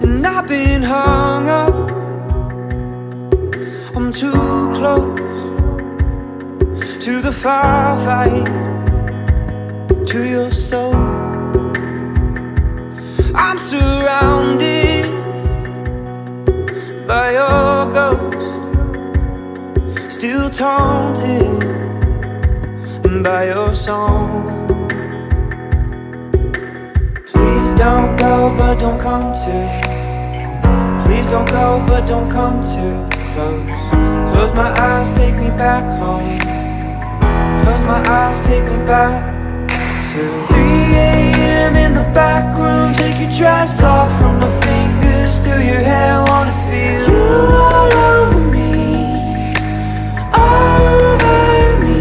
and I've been hung up. I'm too close to the firefight, to your soul. I'm surrounded by your ghost, still taunted by your song. Please don't go, but don't come too. Please don't go, but don't come too close. Close my eyes, take me back home. Close my eyes, take me back to 3 a.m. in the back room. Take your dress off from my fingers through your hair. Wanna feel you all over me, over me.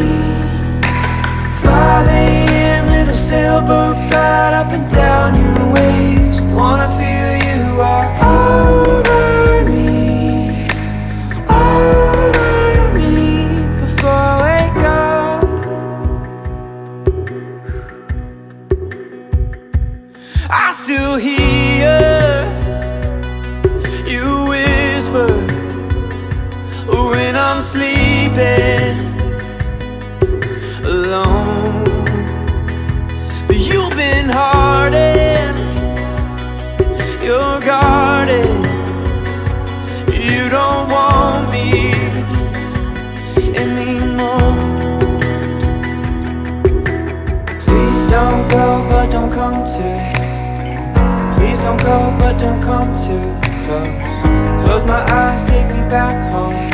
5 a.m. little sailboat ride up and down your waves. Wanna feel you are over me, over me. Before I wake up, I still hear you whisper when I'm sleeping alone. But you've been hardened, you're guarded. You don't want me anymore. Please don't go, but don't come too. Please don't go, but don't come too close. Close my eyes, take me back home.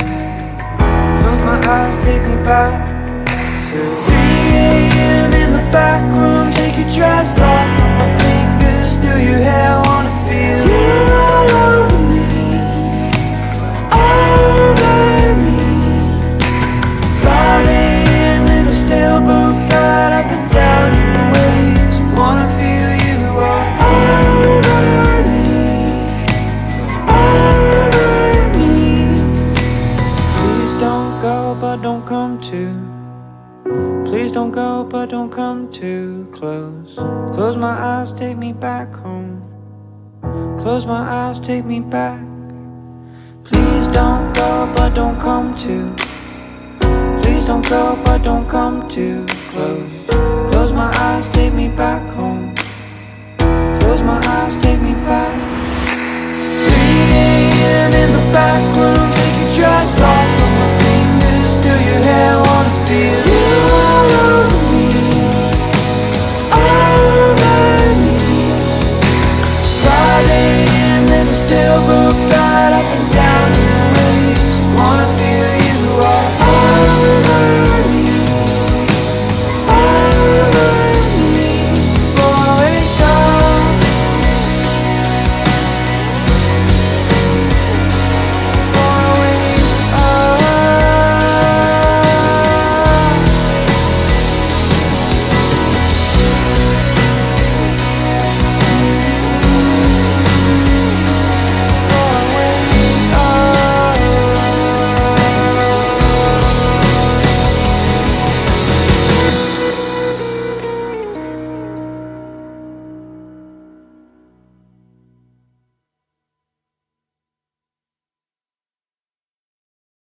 Close my eyes, take me back to 3 a.m. in the back room. Take your dress off from my fingers through your hair. Wanna feel you all over me, over me. 5 a.m. little sailboat ride up and down your waves. Wanna feel you all over me, over me. Please don't go, but don't come too. Please don't go, but don't come too close. Close my eyes, take me back home. Close my eyes, take me back. Please don't go, but don't come too. Please don't go, but don't come too close. Close my eyes, take me back home. Close my eyes, take me back. 3 a.m. in the back room. Take your dress off from my fingers through your hair. Wanna feel you all over me, over me. 5 a.m. little sailboat ride up and down your waves. Wanna feel